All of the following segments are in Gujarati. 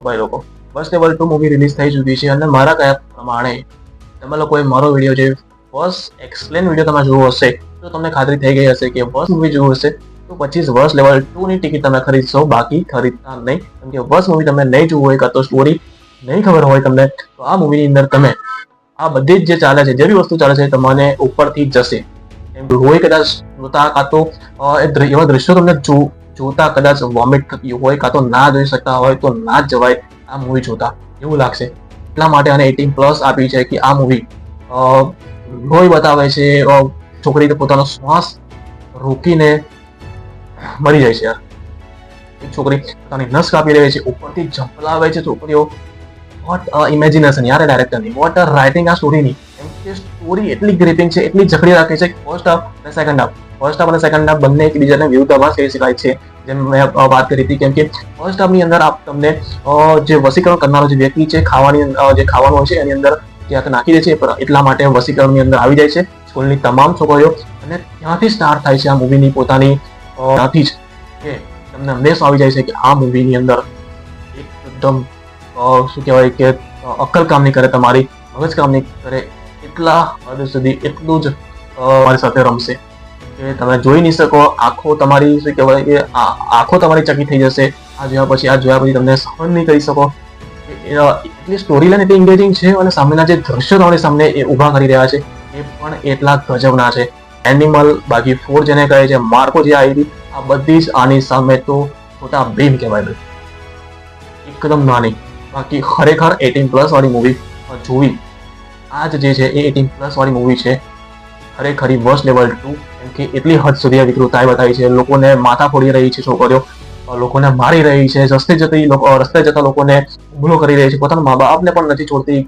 ભાઈ લોકો, ફર્સ્ટ લેવલ 2 મૂવી રિલીઝ થઈ ચૂકી છે અને મારા કયા પ્રમાણે તમે લોકોએ મારો વિડીયો જે ફર્સ્ટ એક્સપ્લેન વિડીયો તમે જોવો હશે તો તમને ખાતરી થઈ ગઈ હશે કે ફર્સ્ટ મૂવી જોવું હશે તો 25 વર્ષ લેવલ 2 ની ટિકિટ તમે ખરીદશો, બાકી ખરીદતા નહીં. કેમ કે ફર્સ્ટ મૂવી તમે નહીં જોવું હોય કાં તો સ્ટોરી નહીં ખબર હોય તમને, તો આ મૂવીની અંદર તમે આ બધી જ જે ચાલે છે, જે બી વસ્તુ ચાલે છે તમને ઉપરથી જશે. એમ હોય કદાચ જોતા કાં તો એવા દ્રશ્યો તમને જોતા કદાચ વોમિટ થતી હોય કાં તો ના જોઈ શકતા હોય તો ના જ જવાય આ મૂવી જોતા એવું લાગશે. એટલા માટે આને 18+ આપી છે કે આ મૂવી લોહી બતાવે છે, છોકરી પોતાનો શ્વાસ રોકીને મરી જાય છે યાર. એક છોકરી પોતાની નસ કાપી રહી છે, ઉપરથી ઝંપલાવે છે છોકરીઓ. વોટ ઇમેજિનેશન યાર ડાયરેક્ટરની, વોટ રાઇટિંગ આ સ્ટોરીની. એમ કે સ્ટોરી એટલી ગ્રીપિંગ છે, એટલી જકડી રાખે છે ફર્સ્ટ હાફ અને સેકન્ડ હાફ. ફર્સ્ટ હાફ અને સેકન્ડ હાફ બંને એકબીજાને વિરુદ્ધાભાસ કહી શકાય છે, જેમ મેં વાત કરી હતી. કેમ કે ફર્સ્ટ હાફની અંદર તમને જે વસીકરણ કરનારો જે વ્યક્તિ છે, જે ખાવાનું હોય છે એની અંદર ક્યાંક નાખી દે છે, એટલા માટે વસીકરણની અંદર આવી જાય છે સ્કૂલની તમામ છોકરીઓ. અને ત્યાંથી સ્ટાર્ટ થાય છે આ મૂવીની પોતાની, ત્યાંથી જ કે તમને અંદેશો આવી જાય છે કે આ મૂવીની અંદર એકદમ શું કહેવાય કે અક્કલ કામ નહીં કરે, તમારી મગજ કામ નહીં કરે, એટલા હદ સુધી એટલું જ તમારી સાથે રમશે કે તમે જોઈ નહીં શકો. આંખો તમારી શું કહેવાય કે આંખો તમારી ચકી થઈ જશે આ જોયા પછી તમને સહન નહીં કરી શકો. એટલી સ્ટોરી લાઈન એટલી એન્ગેજિંગ છે અને સામેના જે દ્રશ્યો તમારી સામે એ ઊભા કરી રહ્યા છે એ પણ એટલા ગજબના છે. એનિમલ, બાકી 4 જેને કહે છે, માર્કો જે આવી હતી, આ બધી જ આની સામે તો છોટા ભીમ કહેવાય ભાઈ, એકદમ નાની. બાકી ખરેખર 18+ વાળી મૂવી જોવી, આ જ જે છે એ 18+ વાળી મૂવી છે. ખરેખરી વર્સ્ટ લેવલ 2, કેમ કે એટલી હદ સુધી વિકૃતતાઈ બતાવી છે. લોકોને માથા ફોડી રહી છે છોકરીઓ, લોકોને મારી રહી છે, રસ્તે જતા લોકોને હુમલો કરી રહી છે, પોતાના મા બાપને પણ નથી છોડતી.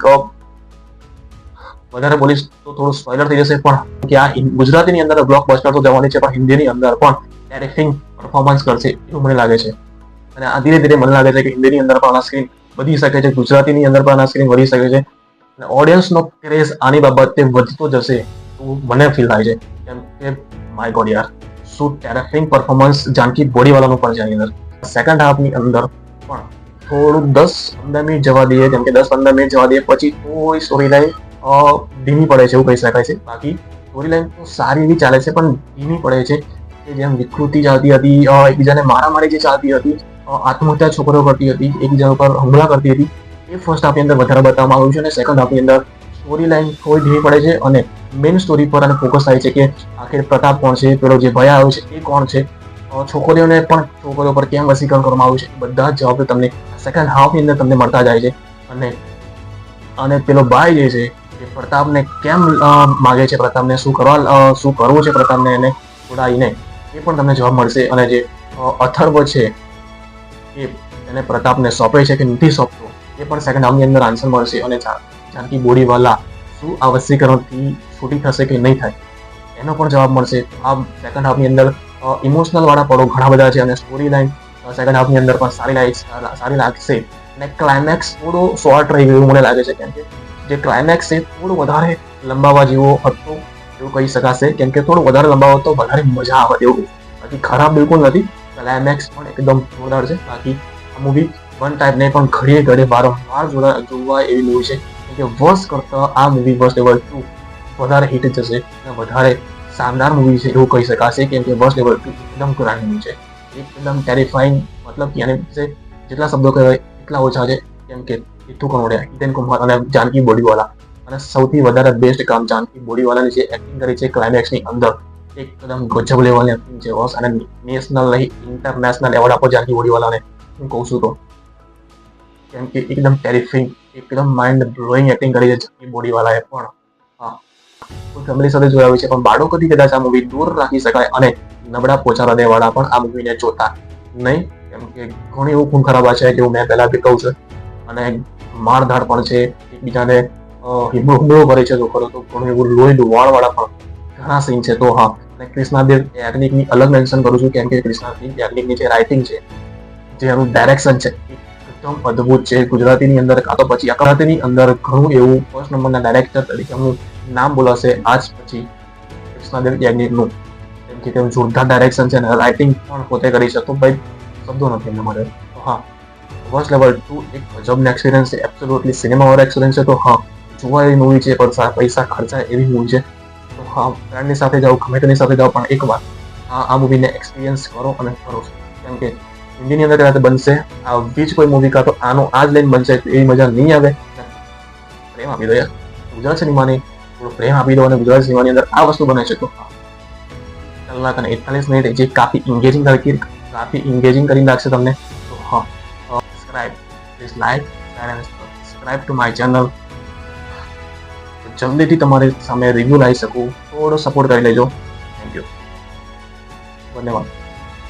વધારે બોલીશ તો થોડું સ્પોઇલર થઈ જશે, પણ કે આ ગુજરાતીની અંદર બ્લોકબસ્ટર તો જવાની છે, પણ હિન્દીની અંદર પણ ટેરિફિંગ પરફોર્મન્સ કરશે એવું મને લાગે છે. અને આ ધીરે ધીરે મને લાગે છે કે હિન્દીની અંદર પણ આ સ્ક્રીન વધી શકે છે, ગુજરાતીની અંદર પણ આ સ્ક્રીન વધી શકે છે અને ઓડિયન્સનો ક્રેઝ આની બાબતે વધતો જશે એવું મને ફીલ થાય છે. કેમ કે માય ગોડ યાર, શું ટેરિફિંગ પરફોર્મન્સ જાનકી બોડીવાલાનું પણ છે આની અંદર. સેકન્ડ હાફની અંદર પણ થોડું 10-15 મિનિટ જવા દઈએ, કેમ કે 10-15 મિનિટ જવા દઈએ પછી કોઈ સ્ટોરી લાઈન ધીમી પડે છે એવું કહી શકાય છે. બાકી સ્ટોરી લાઈન તો સારી એવી ચાલે છે પણ ધીમી પડે છે. કે જેમ વિકૃતિ ચાલતી હતી, એકબીજાને મારામારી જે ચાલતી હતી, આત્મહત્યા છોકરીઓ કરતી હતી, એકબીજા ઉપર હુમલા કરતી હતી, એ ફર્સ્ટ હાફની અંદર વધારે બતાવવામાં આવ્યું છે. અને સેકન્ડ હાફની અંદર સ્ટોરી લાઈન થોડી ધીમી પડે છે અને મેઇન સ્ટોરી પર અને ફોકસ થાય છે કે આખિર પ્રતાપ કોણ છે, પેલો જે ભયા આવ્યો છે એ કોણ છે, છોકરીઓ પર કેમ વસીકરણ કરવામાં આવ્યું છે, બધા જ જવાબ તમને સેકન્ડ હાફની અંદર તમને મળતા જાય છે. અને પેલો ભાઈ જે છે એ પ્રતાપને કેમ માગે છે, પ્રતાપને શું કરવું છે પ્રતાપને એને છોડાવીને, એ પણ તમને જવાબ મળશે. અને જે અથર્વ છે એ એને પ્રતાપને સોંપે છે કે નથી સોંપતો એ પણ સેકન્ડ હાફની અંદર આન્સર મળશે. અને જાનકી બોડીવાલા શું આ વસીકરણથી છૂટી થશે કે નહીં થાય એનો પણ જવાબ મળશે. આ સેકન્ડ હાફની અંદર ઇમોશનલ વાળા પળો ઘણા બધા છે અને સ્ટોરી લાઈન સેકન્ડ હાફની અંદર પણ સારી લાગશે. અને ક્લાઇમેક્સ થોડો શોર્ટ રહી ગયું મને લાગે છે, કેમ કે જે ક્લાઇમેક્સ છે થોડું વધારે લંબાવવા જેવો હતો એવું કહી શકાશે. કેમ કે થોડું વધારે લંબાવો તો વધારે મજા આવે એવું. બાકી ખરાબ બિલકુલ નથી, ક્લાઇમેક્સ પણ એકદમ જોરદાર છે. બાકી આ મૂવી વન ટાઈપ નહીં પણ ઘડીએ વારંવાર જોવા એવી મૂવી છે. કેમ કે વર્ષ કરતાં આ મૂવી વર્સ્ટ લેવલ 2 વધારે હિટ જશે અને વધારે શાનદાર મૂવી છે એવું કહી શકાશે. કેમ કે વર્સ્ટ લેવલ 2 એકદમ ગ્રાન્ડ મૂવી છે, એકદમ ટેરિફાઈંગ. મતલબ કે આને વિશે જેટલા શબ્દો કહેવાય એટલા ઓછા છે. કેમ કે હિતુ કનોડિયા, હિતેન કુમાર અને જાનકી બોડીવાલા, અને સૌથી વધારે બેસ્ટ કામ જાનકી બોડીવાલાની જે એક્ટિંગ કરી છે ક્લાઇમેક્સની અંદર, એકદમ ગજબ લેવલની એક્ટિંગ છે બોસ. અને નેશનલ નહીં ઇન્ટરનેશનલ એવોર્ડ આપો જાનકી બોડીવાલાને હું કહું છું તો. કેમ કે એકદમ ટેરિફિંગ, એકદમ માઇન્ડ બ્લોઈંગ એક્ટિંગ કરી છે જાનકી બોડીવાલાએ પણ. હા, કોઈ ફેમિલી સાથે જોયા હોય છે પણ બાળકોથી કદાચ આ મૂવી દૂર રાખી શકાય અને નબળા પોચા હૃદયવાળા પણ આ મૂવીને જોતા નહીં. કેમ કે ઘણી એવું ખૂન ખરાબા છે જેવું મેં પહેલા બી કહું છું, અને મારધાડ પણ છે, એકબીજાને હુમલો કરે છે છોકરો, તો ઘણું એવું લોહી લુહાણવાળા પણ ઘણા સીન છે. તો હા, અને કૃષ્ણાદેવ યાજ્ઞિકની અલગ મેન્શન કરું છું, કેમ કે કૃષ્ણાદેવ યાજ્ઞિકની જે રાઇટિંગ છે, જે એનું ડાયરેક્શન છે એકદમ અદ્ભુત છે. ગુજરાતીની અંદર કાં તો પછી ગુજરાતીની અંદર ઘણું એવું ફર્સ્ટ નંબરના ડાયરેક્ટર તરીકે એમનું નામ બોલાશે આજ પછી કૃષ્ણાદેવ યાજ્ઞિકનું. કેમ કે તેનું જોરદાર ડાયરેક્શન છે અને રાઇટિંગ પણ પોતે કરી છે. તો ભાઈ શબ્દો નથી એમના માટે. હા, વોચ લેવલ 2 એક ગજબનો એક્સપિરિયન્સ છે, એબ્સોલ્યુટલી સિનેમા વાળો એક્સપિરિયન્સ છે. તો હા, જોવા એવી મૂવી છે, પણ પૈસા ખર્ચાય એવી મૂવી છે. તો હા, ફ્રેન્ડની સાથે જાઓ, ગમે તેની સાથે જાઓ, પણ એકવાર આ મૂવીને એક્સપિરિયન્સ કરો અને કરો. કેમ કે હિન્દીની અંદર કદાચ બનશે આવી જ કોઈ મૂવી, કાં તો આનો આ જ લઈને બનશે, એવી મજા નહીં આવે. પ્રેમ આપી દો યાર ગુજરાત સિનેમાની, થોડો પ્રેમ આપી દો, અને ગુજરાત સિનેમાની અંદર આ વસ્તુ બને છે. તો કલાક અને 48 મિનિટ જે કાફી ઇન્ગેજિંગ કરીને રાખશે તમને. તો હા, subscribe, please like and subscribe to my channel. જલ્દીથી તમારી સામે રિવ્યુ લાવી શકું, થોડો સપોર્ટ કરી લેજો. થેન્ક યુ, ધન્યવાદ.